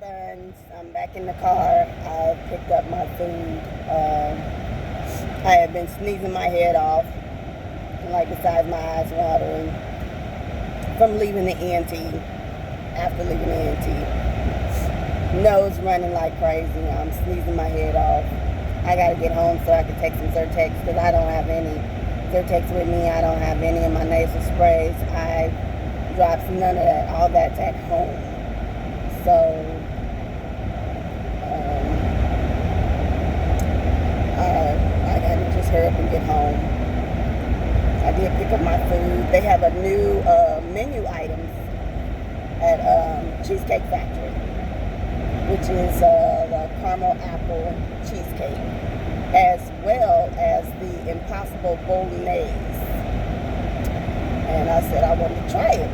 buns. I'm back in the car. I picked up my food. I have been sneezing my head off, like besides my eyes watering, from leaving the ENT. After leaving the ENT, nose running like crazy. I'm sneezing my head off. I gotta get home so I can take some Zyrtex because I don't have any Zyrtex with me. I don't have any of my nasal sprays. I dropped none of that. All that's at home. So, I gotta just hurry up and get home. I did pick up my food. They have a new menu items at Cheesecake Factory, which is the caramel apple cheesecake, as well as the Impossible Bolognese. And I said I wanted to try it.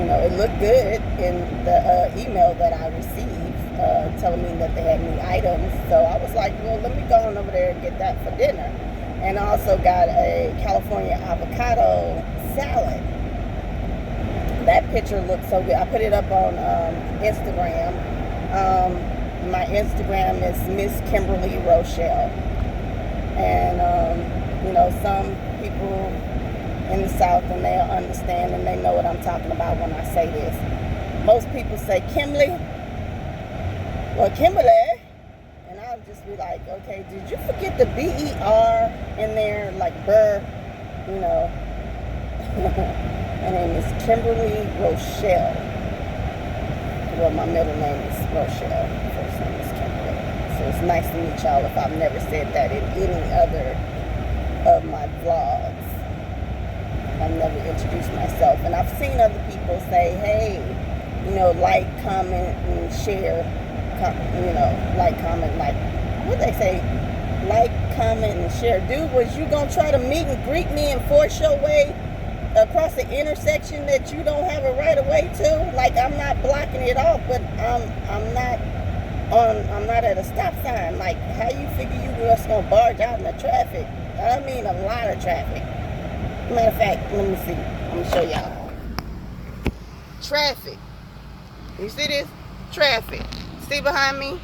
You know, it looked good in the email that I received, telling me that they had new items. So I was like, well, let me go on over there and get that for dinner. And I also got a California avocado salad. That picture looks so good. I put it up on Instagram. My Instagram is Miss Kimberly Rochelle. And, you know, some people in the South, and they'll understand and they know what I'm talking about when I say this. Most people say Kimberly. Well, Kimberly. And I'll just be like, okay, did you forget the B-E-R in there? Like Burr, you know. My name is Kimberly Rochelle. Well, my middle name is Rochelle. First name is Kimberly. So it's nice to meet y'all if I've never said that in any other of my vlogs. I've never introduced myself. And I've seen other people say, hey, you know, like, comment, and share. You know, like, comment, like, what they say? Like, comment, and share. Dude, was you going to try to meet and greet me and force your way across the intersection that you don't have a right of way to? Like, I'm not blocking it off, but I'm not at a stop sign. Like, how you figure you just gonna barge out in the traffic? I mean, a lot of traffic. Matter of fact, let me see. I'm gonna show y'all. Traffic. You see this? Traffic. See behind me?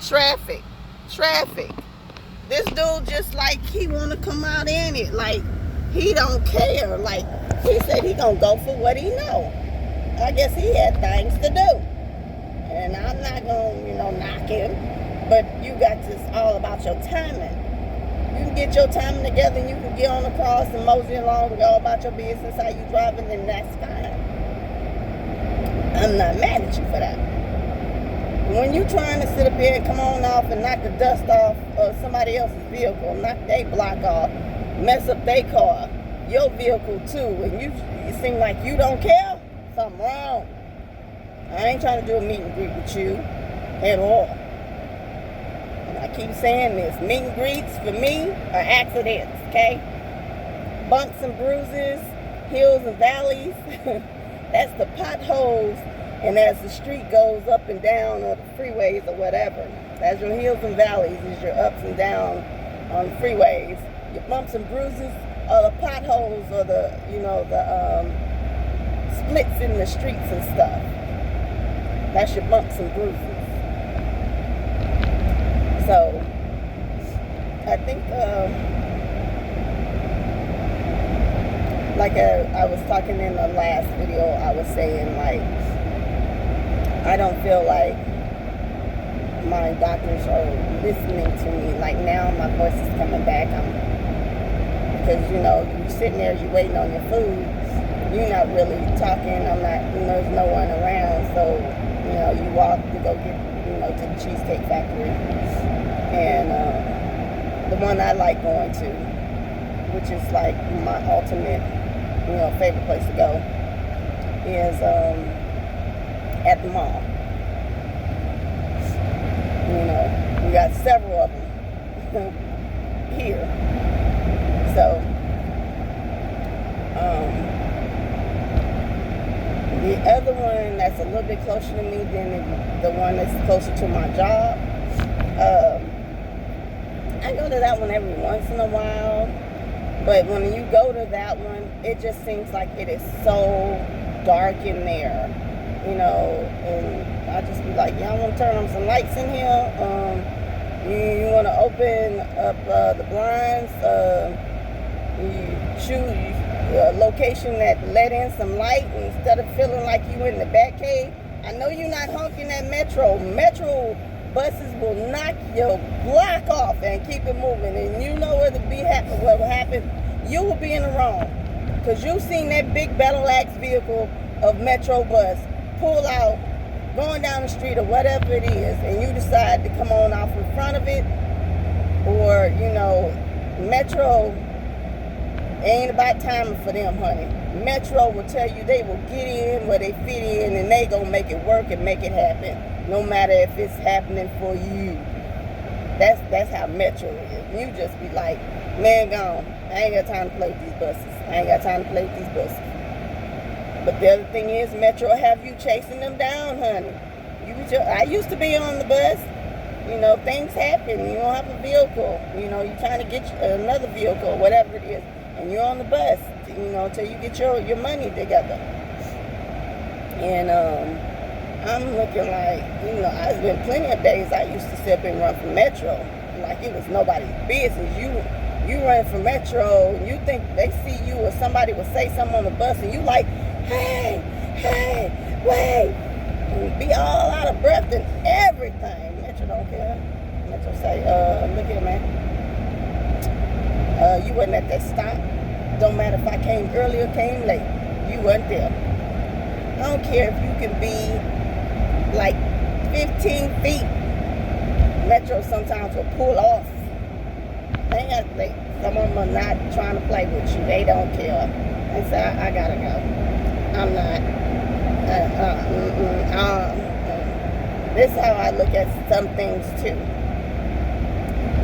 Traffic. Traffic. This dude just like he wanna come out in it. Like, he don't care. Like, he said he gonna go for what he know. I guess he had things to do. And I'm not gonna, you know, knock him. But you got this all about your timing. You can get your timing together and you can get on the cross and mosey along and go about your business, how you driving, then that's fine. I'm not mad at you for that. When you trying to sit up here and come on off and knock the dust off of somebody else's vehicle, knock their block off, mess up their car, your vehicle too, and you seem like you don't care, something wrong. I ain't trying to do a meet and greet with you at all. And I keep saying this, meet and greets for me are accidents, okay? Bumps and bruises, hills and valleys, that's the potholes. And as the street goes up and down or the freeways or whatever, that's your hills and valleys, is your ups and downs on the freeways. Your bumps and bruises are the potholes or the, you know, the splits in the streets and stuff. That's your bumps and bruises. So, I think, like I was talking in the last video, I was saying, like, I don't feel like my doctors are listening to me. Like, now my voice is coming back. Because, you know, you're sitting there, you're waiting on your food. You're not really talking. I'm not, you know, there's no one around. So, you know, you walk to go get, you know, to the Cheesecake Factory. And the one I like going to, which is like my ultimate, you know, favorite place to go, is at the mall. You know, we got several of them here. So, the other one that's a little bit closer to me than the one that's closer to my job, I go to that one every once in a while. But when you go to that one, it just seems like it is so dark in there. You know, and I I just be like, y'all want to turn on some lights in here? You want to open up the blinds? You choose a location that let in some light instead of feeling like you in the back cave. I know you're not honking at Metro. Metro buses will knock your block off and keep it moving. And you know what will happen. You will be in the wrong. Because you've seen that big battle axe vehicle of Metro bus pull out, going down the street or whatever it is, and you decide to come on off in front of it. Or, Metro ain't about timing for them, honey. Metro will tell you they will get in where they fit in, and they gonna make it work and make it happen, no matter if it's happening for you. That's how Metro is. You just be like, man, gone. I ain't got time to play with these buses. But the other thing is, Metro have you chasing them down, honey. I used to be on the bus. Things happen. You don't have a vehicle. You're trying to get another vehicle, whatever it is. And you're on the bus, until you get your money together. And I'm looking like, there's been plenty of days I used to sit up and run for Metro. Like it was nobody's business. You run for Metro, and you think they see you or somebody will say something on the bus, and you like, hey, wait. And be all out of breath and everything. Metro don't care. Metro say, look here, man. You wasn't at that stop. Don't matter if I came early or came late. You wasn't there. I don't care if you can be like 15 feet. Metro sometimes will pull off. Some of them are not trying to play with you. They don't care. They say, I gotta go. I'm not. This is how I look at some things too.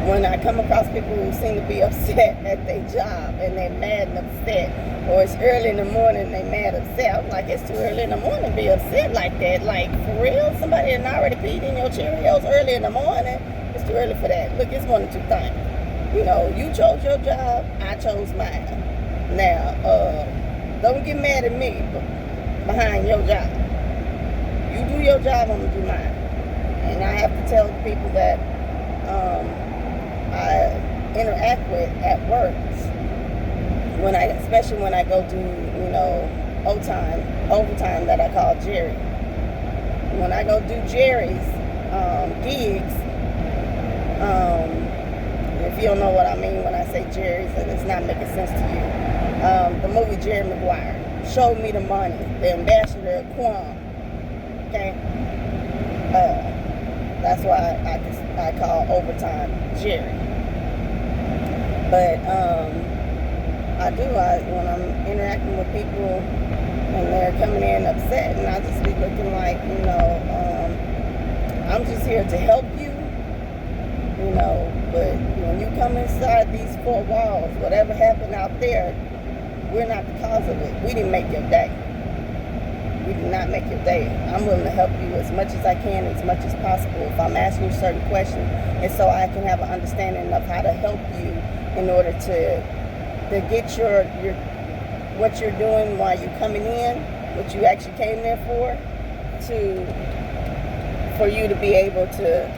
When I come across people who seem to be upset at their job and they're mad and upset, or it's early in the morning and they're mad and upset, I'm like, it's too early in the morning to be upset like that. Like, for real? Somebody had already peed in your Cheerios early in the morning? It's too early for that. Look, it's one of two things. You chose your job, I chose mine. Now, don't get mad at me behind your job. You do your job, I'm going to do mine. And I have to tell the people that I interact with at work, especially when I go do, overtime that I call Jerry. When I go do Jerry's gigs, if you don't know what I mean when I say Jerry's and it's not making sense to you, the movie Jerry Maguire, Show Me the Money, the ambassador of Quam. Okay? That's why I call overtime Jerry. But when I'm interacting with people and they're coming in upset, and I just be looking like, I'm just here to help you, but when you come inside these four walls, whatever happened out there, we're not the cause of it. We didn't make your day. We did not make your day. I'm willing to help you as much as I can, as much as possible. If I'm asking you certain questions, it's so I can have an understanding of how to help you in order to get your what you're doing while you're coming in, what you actually came there for you to be able to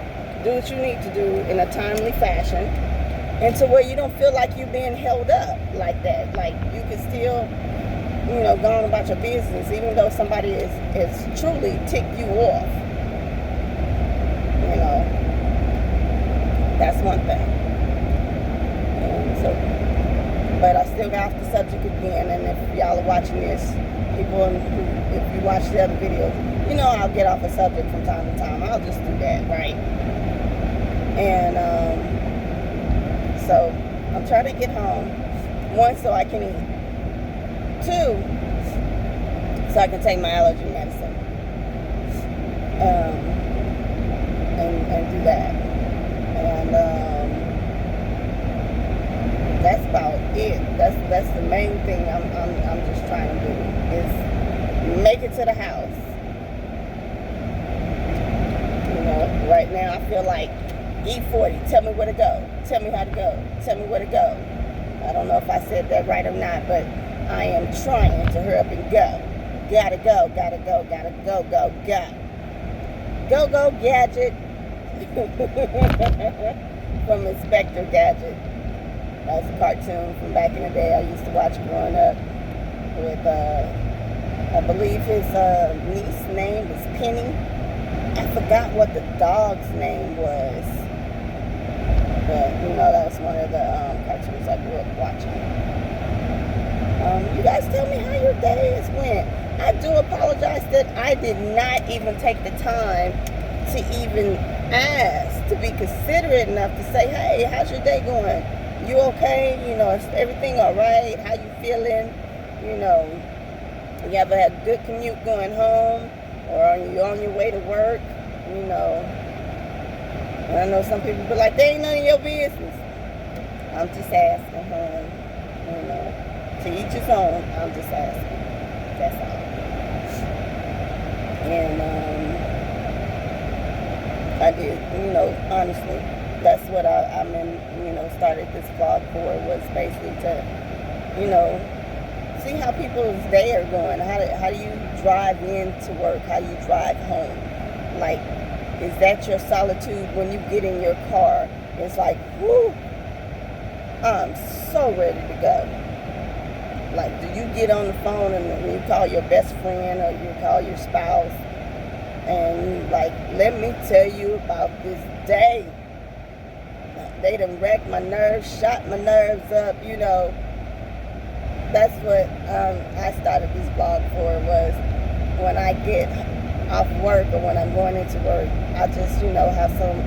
do what you need to do in a timely fashion, and to where you don't feel like you're being held up like that. Like you can still, go on about your business, even though somebody is truly ticked you off. That's one thing. But I still got off the subject again, and if y'all are watching this, if you watch the other videos, I'll get off the subject from time to time. I'll just do that, right? And so I'm trying to get home. One, so I can eat. Two, so I can take my allergy medicine. And do that. And that's about it. That's the main thing I'm just trying to do, is make it to the house. Right now I feel like E40, tell me where to go, tell me how to go, tell me where to go. I don't know if I said that right or not, but I am trying to hurry up and go. Gotta go, gotta go, gotta go, go. Go-Go Gadget from Inspector Gadget. That was a cartoon from back in the day I used to watch growing up with, I believe his niece name was Penny. I forgot what the dog's name was. But, you know, that was one of the cartoons I grew up watching. You guys tell me how your day has went. I do apologize that I did not even take the time to even ask, to be considerate enough to say, hey, how's your day going? You okay? You know, is everything all right? How you feeling? You know, you ever had a good commute going home? Or are you on your way to work? You know, and I know some people be like, they ain't none of your business. I'm just asking, hon. You know, to each his own. I'm just asking. That's all. And I did, you know, honestly, that's what I'm in, you know, started this vlog for, was basically to, you know, see how people's day are going. How do you drive into work? How do you drive home? Like, is that your solitude when you get in your car? It's like, whoo, I'm so ready to go. Like, do you get on the phone and you call your best friend or you call your spouse and you like, let me tell you about this day. They done wrecked my nerves, shot my nerves up, you know. That's what I started this vlog for, was when I get off work or when I'm going into work, I just, you know, have some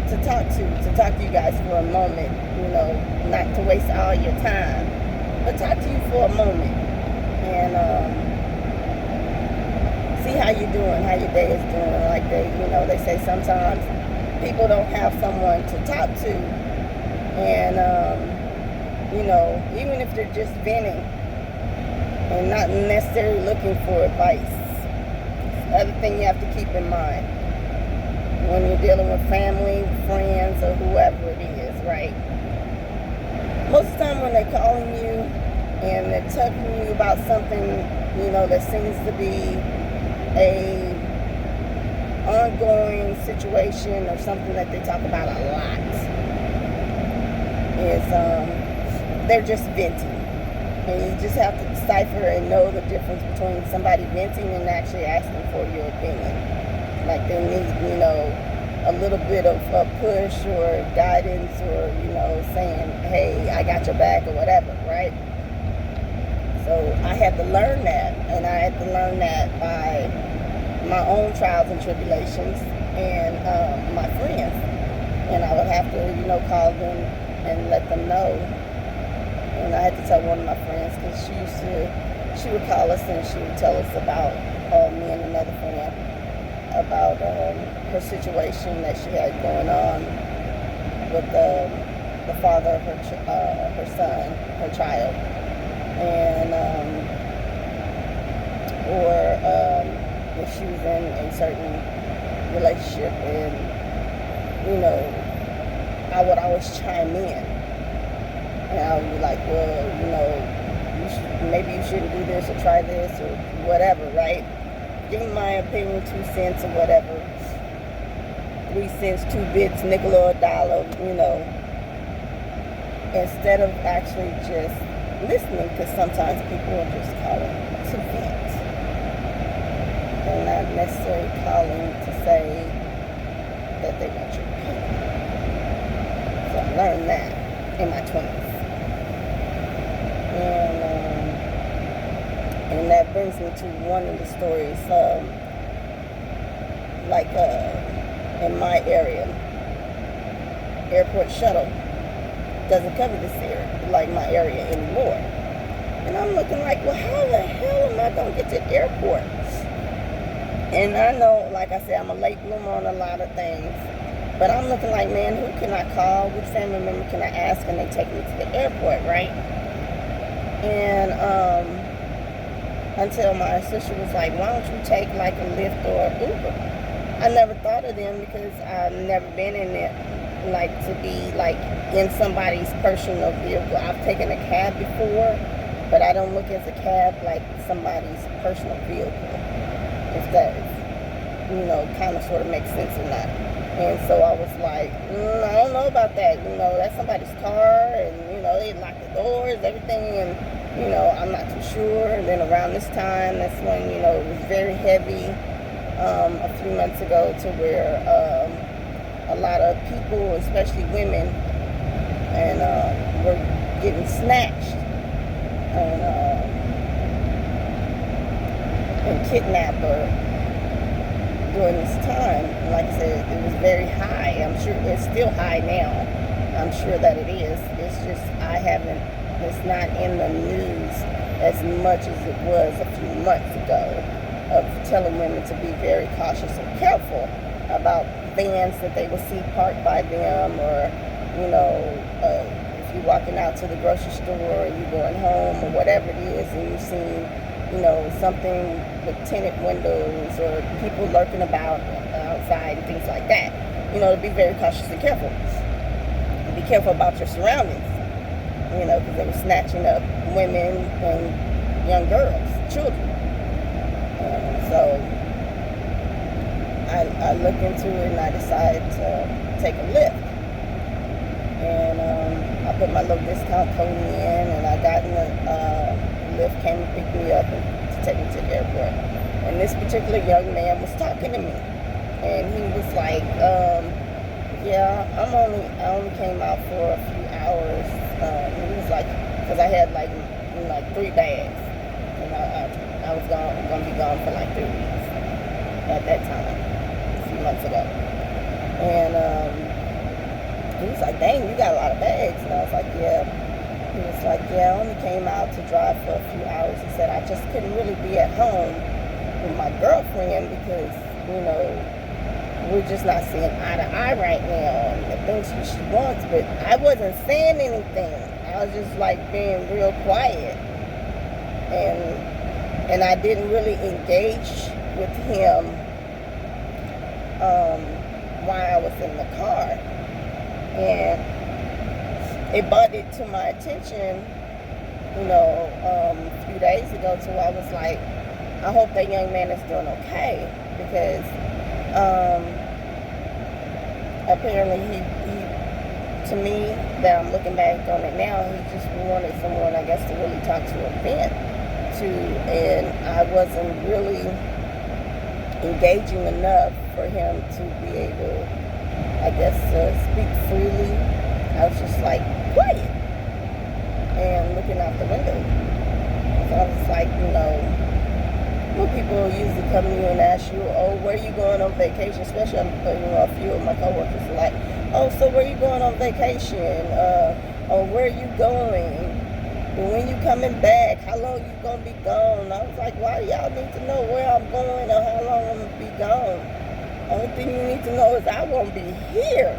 to talk to you guys for a moment, you know, not to waste all your time, but talk to you for a moment and see how you're doing, how your day is doing. Like they say sometimes people don't have someone to talk to, and you know, even if they're just venting and not necessarily looking for advice. Other thing you have to keep in mind when you're dealing with family, friends, or whoever it is, right? Most of the time when they're calling you and they're talking to you about something, you know, that seems to be a ongoing situation or something that they talk about a lot, is they're just venting. And you just have to decipher and know the difference between somebody venting and actually asking for your opinion. Like they need, you know, a little bit of a push or guidance, or, you know, saying, hey, I got your back or whatever, right? So I had to learn that, and I had to learn that by my own trials and tribulations and my friends. And I would have to, you know, call them and let them know. And I had to tell one of my friends, because she would call us and she would tell us about me and another friend about her situation that she had going on with the father of her son, her child, and or if she was in a certain relationship, and you know, I would always chime in. And I would be like, well, you know, maybe you shouldn't do this or try this or whatever, right? Give me my opinion, 2 cents or whatever. 3 cents, 2 bits, nickel or a dollar, you know. Instead of actually just listening, because sometimes people are just calling to vent. They're not necessarily calling to say that they want your opinion. So I learned that in my 20s. And that brings me to one of the stories, in my area, airport shuttle doesn't cover this area, like my area anymore. And I'm looking like, well, how the hell am I going to get to the airport? And I know, like I said, I'm a late bloomer on a lot of things. But I'm looking like, man, who can I call? Which family member can I ask? And they take me to the airport, right? And until my sister was like, why don't you take like a Lyft or an Uber? I never thought of them because I've never been in it, like to be like in somebody's personal vehicle. I've taken a cab before, but I don't look at the cab like somebody's personal vehicle. kind of sort of makes sense or not. And so I was like, I don't know about that. That's somebody's car, and they lock the doors, everything, and I'm not too sure. And then around this time, that's when it was very heavy a few months ago, to where a lot of people, especially women, and were getting snatched and kidnapped during this time. And like I said, it was very high. I'm sure it's still high now. I'm sure that it is. It's just it's not in the news as much as it was a few months ago, of telling women to be very cautious and careful about vans that they will see parked by them, or if you're walking out to the grocery store, or you're going home, or whatever it is, and you've seen something with tinted windows, or people lurking about outside and things like that, to be very cautious and careful. Be careful about your surroundings, because they were snatching up women and young girls, children. So I looked into it, and I decided to take a lift. And I put my little discount code in, and I got in the lift, came and picked me up to take me to the airport. And this particular young man was talking to me, and he was like, yeah, I only came out for a few hours. He was like, because I had like 3 bags, and I was gonna be gone for like 3 weeks at that time, a few months ago. And he was like, dang, you got a lot of bags. And I was like, yeah. He was like, yeah, I only came out to drive for a few hours. He said, I just couldn't really be at home with my girlfriend, because we're just not seeing eye to eye right now, and the things she wants. But I wasn't saying anything. I was just like being real quiet, and I didn't really engage with him while I was in the car. And it brought it to my attention, a few days ago, to where I was like, I hope that young man is doing okay, because apparently he, to me, that I'm looking back on it now, he just wanted someone, I guess, to really talk to or vent to, and I wasn't really engaging enough for him to be able, I guess, to speak freely. I was just like quiet and looking out the window. So I was like, when people usually come to you and ask you, oh, where are you going on vacation? Especially, a few of my coworkers are like, oh, so where are you going on vacation? Or where are you going? When you coming back? How long you gonna be gone? I was like, why do y'all need to know where I'm going or how long I'm gonna be gone? Only thing you need to know is I won't be here.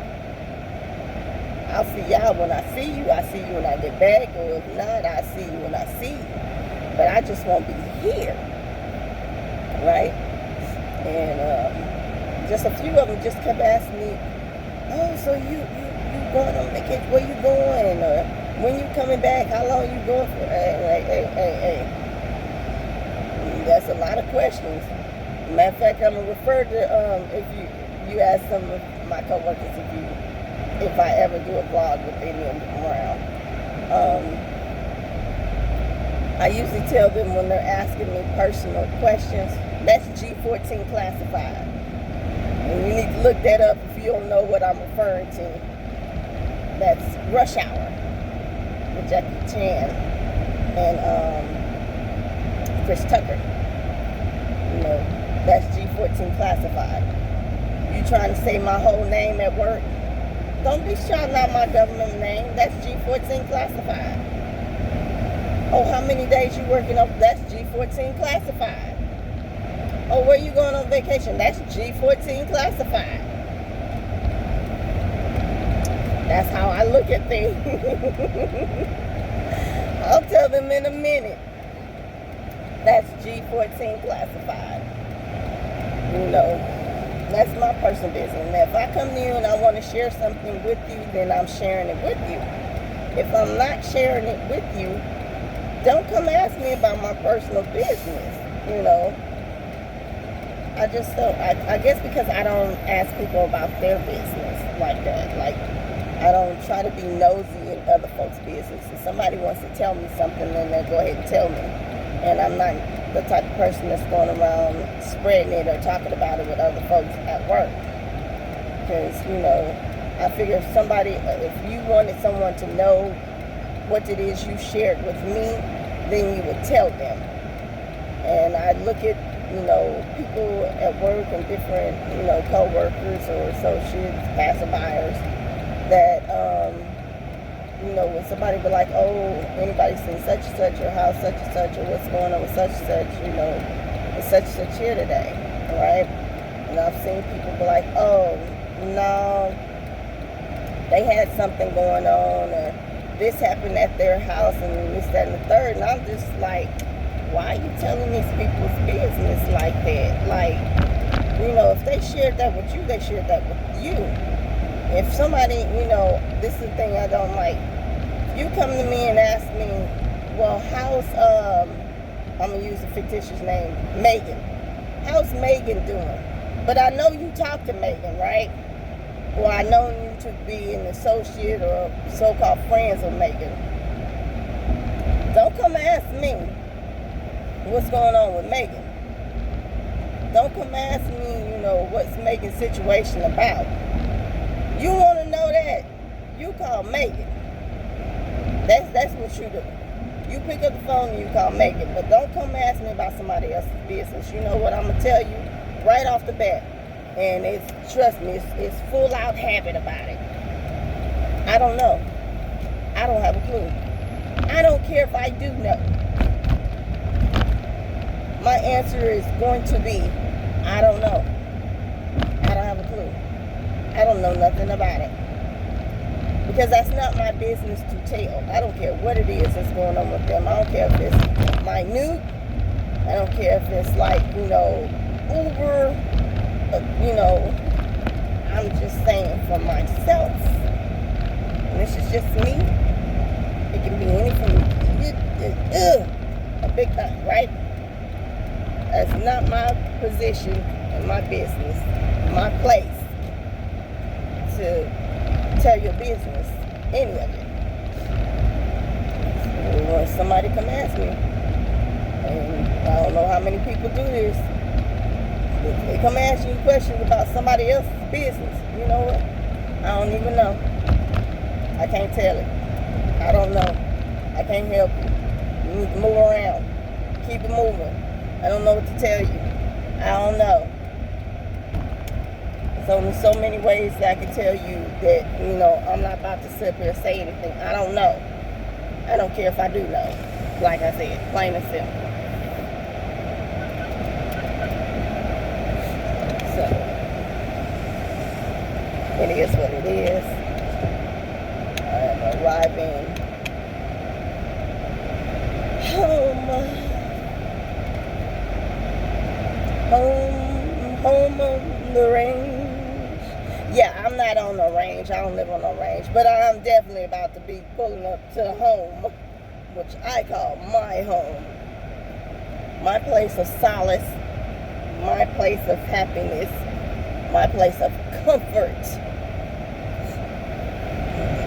I'll see y'all when I see you. I see you when I get back, or if not, I see you when I see you. But I just won't be here, right? And just a few of them just kept asking me, oh, so you going on vacation? Where you going? Or when you coming back? How long you going for? Hey. That's a lot of questions. Matter of fact, I'm gonna refer to if you ask some of my coworkers if I ever do a vlog with any of them around. I usually tell them when they're asking me personal questions, that's G14 classified. And you need to look that up if you don't know what I'm referring to. That's Rush Hour with Jackie Chan and Chris Tucker. That's G14 classified. You trying to say my whole name at work? Don't be shouting out my government name. That's G14 classified. Oh, how many days you working up? That's G14 classified. Oh, where you going on vacation? That's G14 classified. That's how I look at things. I'll tell them in a minute. That's G14 classified. That's my personal business. Now, if I come to you and I want to share something with you, then I'm sharing it with you. If I'm not sharing it with you, don't come ask me about my personal business, I just don't. I guess because I don't ask people about their business like that. Like, I don't try to be nosy in other folks' business. If somebody wants to tell me something, then they'll go ahead and tell me. And I'm not the type of person that's going around spreading it or talking about it with other folks at work. Because, I figure if you wanted someone to know what it is you shared with me, then you would tell them. And I look at, people at work and different, co-workers or associates, passerbyers, that, when somebody be like, oh, anybody seen such and such, or how such and such, or what's going on with such and such, it's such and such here today, right? And I've seen people be like, oh, no, they had something going on, or this happened at their house, and this, that, and the third. And I'm just like, why are you telling these people's business like that? Like, if they shared that with you, they shared that with you. If somebody, this is the thing I don't like. If you come to me and ask me, well, how's, I'm going to use a fictitious name, Megan. How's Megan doing? But I know you talk to Megan, right? Well, I know you to be an associate or so-called friends with Megan. Don't come ask me what's going on with Megan. Don't come ask me, what's Megan's situation about. You want to know that? You call Megan. That's what you do. You pick up the phone and you call Megan, but don't come ask me about somebody else's business. You know what I'm gonna tell you right off the bat, and trust me, it's full out habit about it. I don't know. I don't have a clue. I don't care if I do know. My answer is going to be, I don't know. I don't have a clue. I don't know nothing about it. Because that's not my business to tell. I don't care what it is that's going on with them. I don't care if it's minute. I don't care if it's like, uber, I'm just saying for myself. And this is just me. It can be anything, a big thing, right? That's not my position and my business, my place to tell your business, any of it. When somebody come ask me, and I don't know how many people do this, they come ask you questions about somebody else's business. You know what? I don't even know. I can't tell it. I don't know. I can't help you. You need to move around. Keep it moving. I don't know what to tell you. I don't know. There's only so many ways that I can tell you that, I'm not about to sit up here and say anything. I don't know. I don't care if I do know. Like I said, plain and simple. So, it is what it is. I am arriving home on the range. Yeah, I'm not on the range. I don't live on the range. But I'm definitely about to be pulling up to home, which I call my home. My place of solace. My place of happiness. My place of comfort.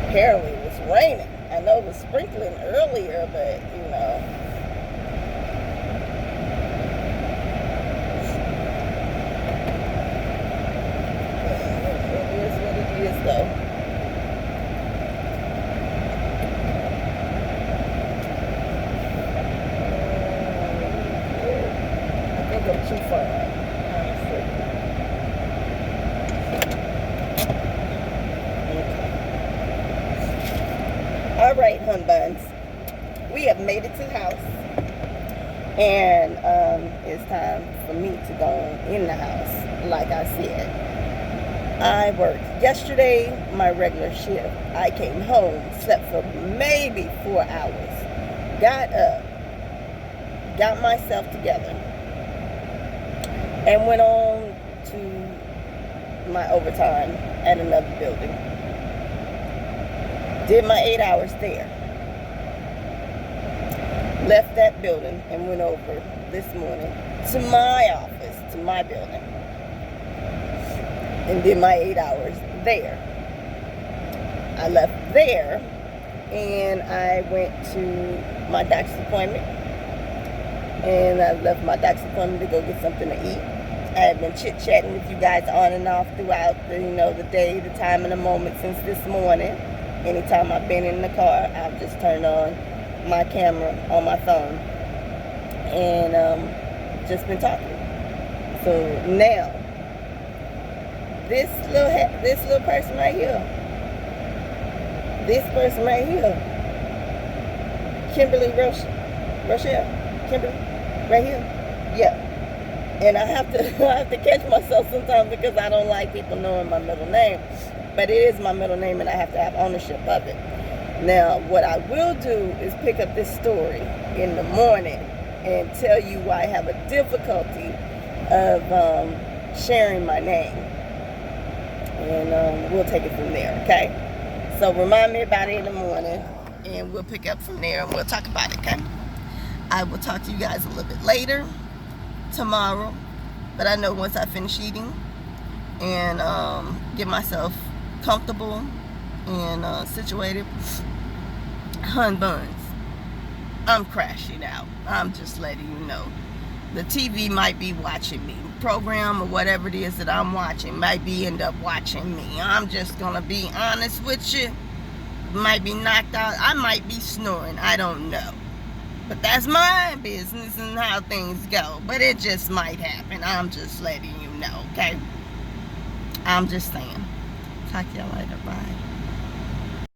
Apparently it was raining. I know it was sprinkling earlier, but, though. I think I'm too far, honestly. Okay. All right, hun buns. We have made it to the house. And it's time for me to go in the house, like I said. I worked yesterday, my regular shift. I came home, slept for maybe 4 hours, got up, got myself together, and went on to my overtime at another building. Did my 8 hours there. Left that building and went over this morning to my office to my building and did my 8 hours there. I left there and I went to my doctor's appointment, and I left my doctor's appointment to go get something to eat. I have been chit-chatting with you guys on and off throughout the, the day, the time, and the moment since this morning. Anytime I've been in the car, I've just turned on my camera on my phone and just been talking. So now, this little person right here, Kimberly Rochelle, Kimberly, right here, yeah. And I have to catch myself sometimes because I don't like people knowing my middle name. But it is my middle name and I have to have ownership of it. Now, what I will do is pick up this story in the morning and tell you why I have a difficulty of sharing my name. And we'll take it from there, okay? So remind me about it in the morning and we'll pick up from there and we'll talk about it, okay? I will talk to you guys a little bit later tomorrow, but I know once I finish eating and get myself comfortable and situated, buns, I'm crashing out. I'm just letting you know. The TV might be watching me. Program or whatever it is that I'm watching might be end up watching me. I'm just gonna be honest with you. Might be knocked out. I might be snoring. I don't know. But that's my business and how things go. But it just might happen. I'm just letting you know, okay? I'm just saying. Talk to y'all later. Bye.